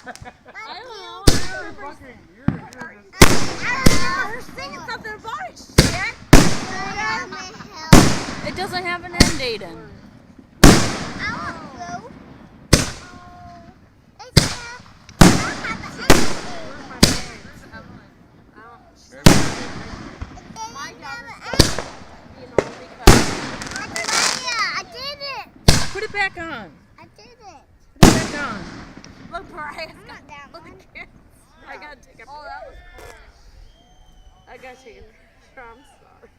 I don't know. You're singing something about it, shit. It doesn't have an end, Aiden. Put it back on. I did it. Put it back on. Look, Mariah's I'm not that got the one. kids. I gotta take a picture. Oh, that was cool. I gotta take a picture. I'm sorry.